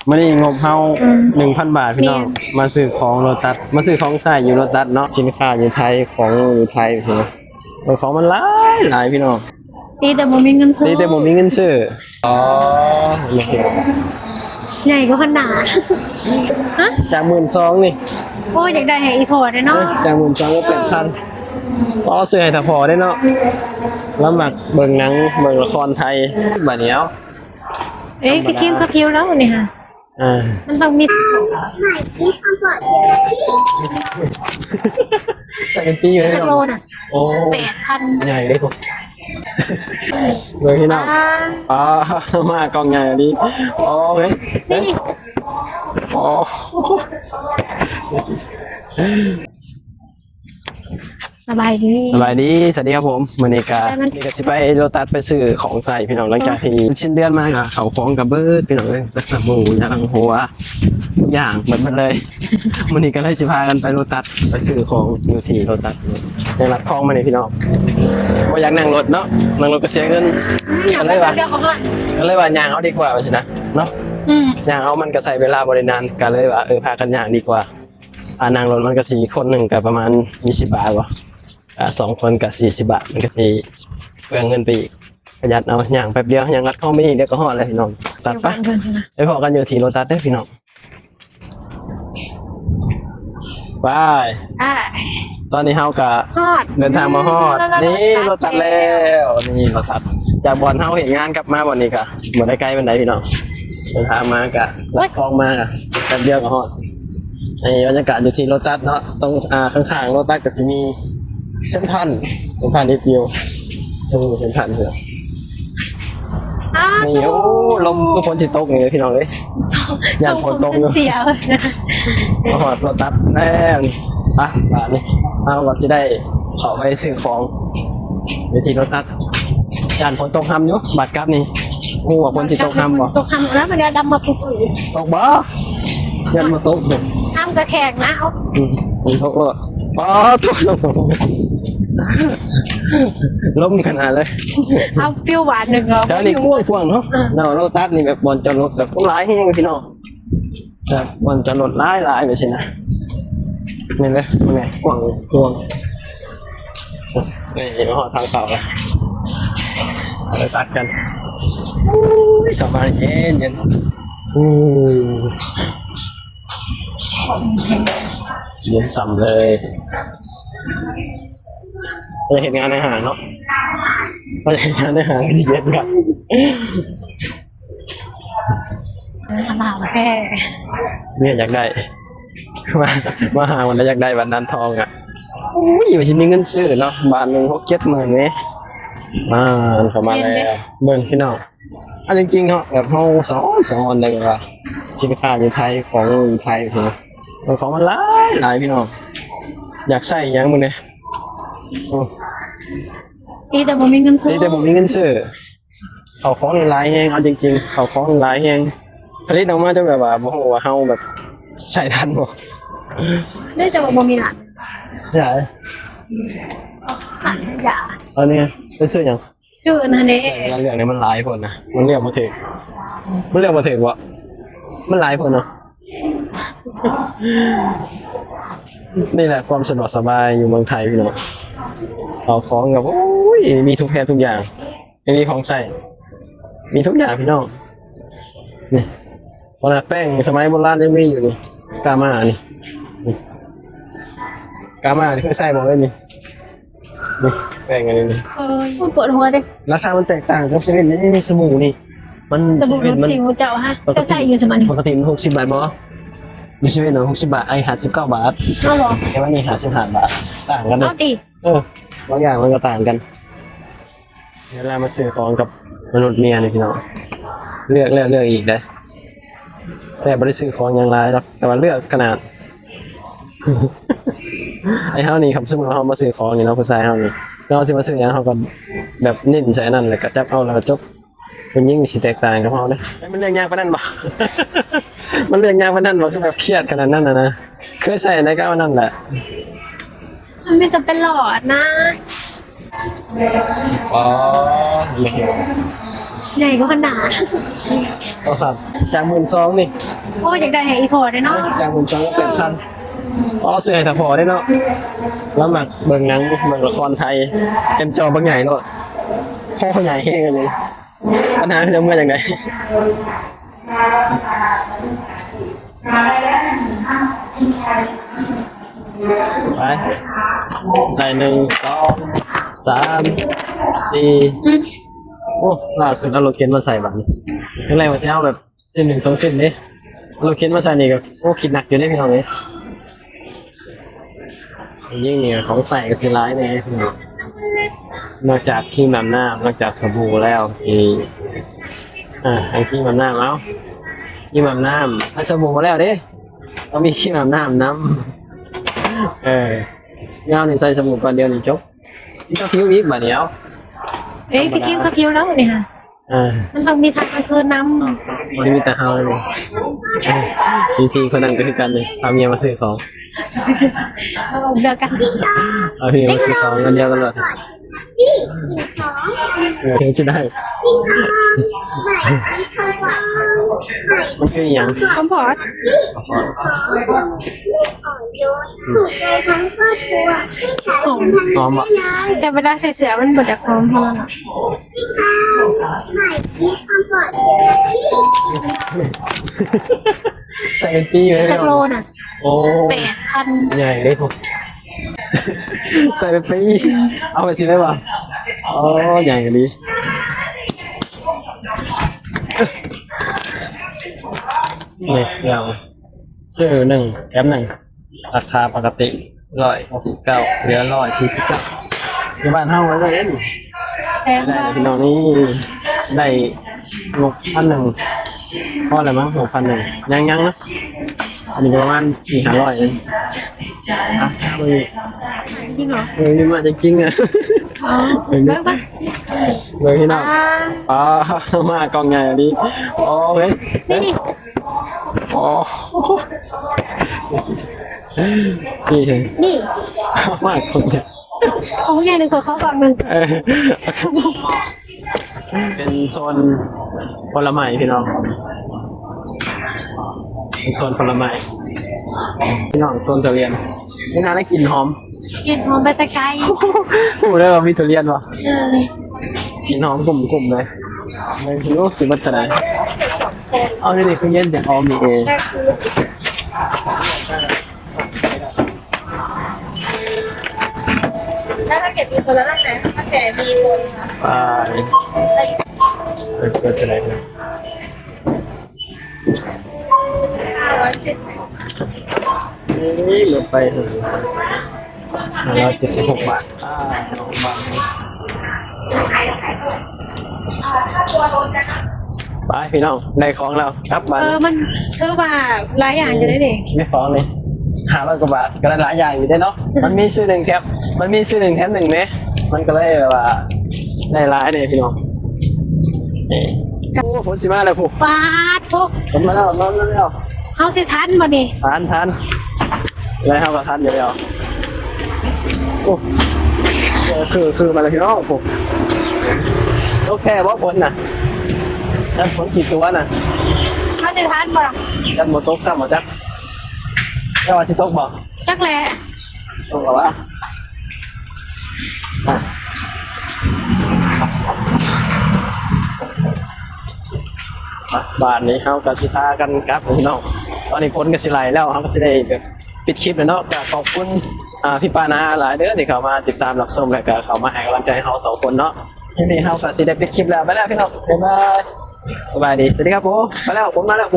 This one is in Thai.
ไม่ได้งบเฮา1,000 บาทพี่น้องมาซื้อของโลตัสมาซื้อของใช้อยู่โลตัสเนาะสินค้าอยู่ไทยของอยู่ไทยพี่น้องของมันหลายพี่น้องตีแต่บ่มีเงินซื้อตีแต่บ่มีเงินซื้ออ๋อโอเคใหญ่ก็ขนาดฮะจาก12,000นี่โอ้อยากได้ให้อีพอได้เนาะจาก12,000ก็8,000อ๋อซื้อให้ถ้าพอได้เนาะแล้วมักเบิ่งหนังเบิ่งละครไทยบัดนี้เอาเอ๊ะคือคิมกับคิวแล้วนี่ค่ะมันต้องมีใส่เป็นปีเลยโลน่ะโอ้8,000ใหญ่เลยผมเบอร์ที่น้องอ๋อมากองใหญ่ดิโอ้ยนี่โอ้สบายดีสวัสดีครับผมมื้อนี้ก็สิไปโลตัสไปซื้อของใส่พี่น้องหลังจากที่ชิ้นเดือนมาก็เข้าของกับเบิดพี่น้องเลยสบู่ยาล้างหัวทุกอย่างหมดเลยมื้อนี้ก็เลยสิพากันไปโลตัสไปซื้อของอยู่ที่โลตัสในรัดคลองมานี่พี่น้องบ่อยากนั่งรถเนาะนั่งรถก็เสียเงินก็เลยว่าย่างเอาดีกว่าว่าซั่นนะเนาะย่างเอามันก็ใช้เวลาบ่ได้นานก็เลยว่าพากันย่างดีกว่านั่งรถมันก็สิคนนึงก็ประมาณ20 บาทบ่2 คนกับ40 บาทมันก็สิเปลืองเงินไปอีกประหยัดเอาอย่างแป๊บเดียวอย่างรัดเข้าไม่อีกเดี๋ยวก็ฮอดเลยพี่น้องตัดปะไปพอกันอยู่ที่โลตัสได้พี่น้องไปตอนนี้เฮาก็เดินทางมาฮอดนี่โลตัสแล้วนี่โลตัสจากบ่อนเฮาเห็นงานกลับมาบ่อนนี้ก็บ่ได้ไกลปานใดพี่น้องเดินทางมาก็ลัดคลองมาก็แป๊บเดียวก็ฮอดในบรรยากาศอยู่ที่โลตัสเนาะตรงข้างๆโลตัสก็สิมีเส้นพันนิดเดียวเส้นพันเถอะนี่โอ้ลมก็ฝนสิตกเลยพี่น้องเลยอยากฝนตกอยู่เสียเลยนะหอดรถตัดแน่บ้านนี่เอาก่อนสิได้เขาไปซื้อของในที่รถตัดยานฝนตกห้ำอยู่บาดกับนี่หัวฝนสิตกห้ำบ่ตกห้ำแล้วมันจะดำมาปุ๊บตกบ่ยันมาตกห้ำกระแขกนะเอาตกเลยตกล้มขนาดเลยเอาปิ้วหวานหนึ่งเหรอแล้วนี่กว้างเนาะโลตัสนี่แบบบอลจอดรถแบบหลายแห้งพี่น้องแบบบอลจอดรถหลายไปสินะนี่เลยเป็นไงกว้างนี่มาหอทางเก่าเลยไปตัดกันกลับมาเย็นเย็นสั่มเลยจะเห็นงานอาหารเนาะก็จะเห็นงานอาหารที่เย็นกันหนาวแค่เนี่ยอยากได้มาหาวันนั้นอยากได้วันนั้นทองอ่ะอยู่ที่มีเงินซื้อเนาะบาท1 6 7 หมื่นนี้เข้ามาแล้วเบิ่งพี่น้องจริงๆเนาะแบบเขาสอนได้ว่าสินค้าอยู่ไทยของอยู่ไทยพี่น้องของมันหลายพี่น้องอยากใส่ยังมึงเนี่ยตีแต่บ่มีเงินซื้อเขาของหลายแฮงเอาจริงๆเขาของหลายแฮงผลิตออกมาจะแบบว่าบ่ฮู้ว่าเฮาแบบใช้ทันบ่ได้แต่ว่าบ่มีหลานใช่อย่าตอนนี้ไปซื้อหยังชื่อนั่นเด้เรื่องนี้มันหลายคนนะมันเรียกบ่ถึงบ่มันหลายคนเนาะนี่แหละความสะดวกสบายอยู่เมืองไทยพี่น้องเอาของกับโอ้ยมีทุกอย่างมีของใส่มีทุกอย่างพี่น้องนี่พอแป้งสมัยโบราณยังมีอยู่นี่กามานี่เคยใส่บ่เลยนี่แป้งอะไรนี่เคยปวดหัวดิราคามันแตกต่างกับเซเว่นนี่สบู่นี่มันสบู่รสสิวเจ้าฮะจะใส่อยู่สมัยนี้ปกติมัน60 บาทบ่มีเซเว่นเนาะ60 บาท59 บาทเอาหรอแต่ว่านี่55 บาทต่างกันนะเอาดิบางอย่างมันก็ต่างกันเวลามาซื้อของกับมนุษย์เมียนี่พี่น้องเลือกอีกได้แต่ไม่ได้ซื้อของอย่างไรหรอกแต่ว่าเลือกขนาดไอ้เฮานี่ครับซึ่งเรามาซื้อของนี่เนาะผู้ชายเฮานี่เราสิมาซื้ออย่างเฮาก็แบบนิ่นใส่นั่นเลยก็จับเอาแล้วก็จบเป็นยิ่งมีสิแตกต่างกับเฮาเด้มันเรื่องยากปานนั้นบ่มันเรื่องยากปานนั้นบ่คือแบบเครียดขนาดนั้นนะเคยใส่ได้ก็เอานั่นแหละมันไม่จำเป็นหลอดนะอ๋อใหญ่ก็ขนาด ก็ครับจาก12,000นี่ โอ้อยากได้ให้อีพอได้เนาะ จาก12,000ก็เป็นพันอ๋อซื้อให้ถ้าพอได้เนาะแล้วมักเบิ่งหนังเบิ่งละครไทยเต็มจอเบิ่งใหญ่โลดพ่อใหญ่เฮงเลยปัญหาคือจะเมื่อจังไดไปใส่1 2 3 4โอ้ล่าสุดเอาโลเคนมาใส่บัตรยังไงวะสิเอาแบบเส้น1 2 เส้นนี่โลเคนมาใส่นี่ก็โอ้คิดหนักอยู่ได้พี่น้องเลยยิ่งเนี่ยของใส่ก็สิร้ายแน่นอกจากครีมอาบน้ำนอกจากสบู่แล้วสิไอ้ครีมอาบน้ำเอาครีมอาบน้ำไอ้สบู่มาแล้วเด้ต้องมีครีมอาบน้ำน้ำเงานี่ใส่สบู่ก่อนเดียวนี่จบนี่ก็ผิวอีกบัดเดียว เอ้ยพี่คิมเขาคิวแล้วนี่ค่ะมันต้องมีทางกลางคืนน้ำ มันมีแต่เฮาเลยพี่คนนั้นก็คือกันเลยเอาเมียมาซื้อของ เอาเดียวกัน เอาพี่มาซื้อของกันเดียวกันเลยเห็นจะได้มันคืออย่าง คอมพอร์ต หอมอ่ะ จะเวลาใส่เสื้อมันบดจากหอมเท่านั้น ใส่เป็นปีเลย จักโลน่ะ โอ้ 8,000 ใหญ่เลยผมใส่เป็นปีเอาไปสิได้ป่ะอ๋อใหญ่ดีนี่เราซื้อ1 แถม 1ราคาปกติ169เหลือ149ที่บ้านเฮาไว้เลย แซม ได้ ว่า พี่น้องนี่ได้6,100พอแล้วมั้ง6,100ยังนะอันนี้ประมาณ400-500เลยเลย จริงเหรอ นี่มาจริงๆอ่ะ อ๋อเบิ่ง เลยพี่น้องอ๋อมากองใหญ่อันนี้โอ้เฮ้ย นี่ อ๋อสี่ถึง นี่ มากคนเนี่ย ของใหญ่หนึ่งขอเข้าก่อนมึง เป็นโซนผลไม้พี่น้องเป็นโซนผลไม้พี่น้องโซนทุเรียนนี่น่าได้กลิ่นหอม กินหอมใบตะไคร้ พูดได้ว่ามีทุเรียนวะ เออก ลิ่นหอมกลุ่มๆเลยไม่รู้สึกว่าจะไหนเอานี่คือเย็นแต่หอมนี่เอง แล้วถ้าเกิดมีคนละนั่นไหนถ้าแก่มีคนนะ ไปเปิดจะไหนนะนี่เหลือไปถึง176 บาทบาทไปพี่น้องได้ของแล้วครับบ้าน มันคือว่าหลายอย่างอยู่ได้เด็ก ไม่ฟ้องเลย500 กว่าบาทก็ได้หลายอย่างอยู่ได้เนาะมันมีซื้อ1 แถมมันมีซื้อ1 แถม 1เนี่ยมันก็เลยแบบว่าได้หลายเนี่ยพี่น้องนี่โอ้ผลสิมาแล้วผู้ ปาดทุก ผลมาแล้วมาแล้ว เฮาสิทันบ่นี่ ทานเลยครับทานเดี๋ยวโอ้คือมาแล้วพี่น้องผมโอเคว่าผลน่ะแล้วผลกี่ตัวน่ะ เฮาสิทันบ่ล่ะ จันหมดตกซ้ำหมดจักเจ้าว่าสิตกบ่ จักแหละ ตกหรอวะบาทนี้เขากับสิพากันครับพี่น้องตอนนี้พ้นกับสิไหลแล้วเขาก็สิได้แบบปิดคลิปแล้วเนาะก็ขอบคุณพี่ปานาหลายเด้อที่เขามาติดตามรับชมและก็เขามาให้กำลังใจเขา2 คนเนาะทีนี้เขาก็สิได้ปิดคลิปแล้วไปแล้วพี่น้องบ๊ายบายสบายดีสวัสดีครับผมไปแล้วผมมาแล้ว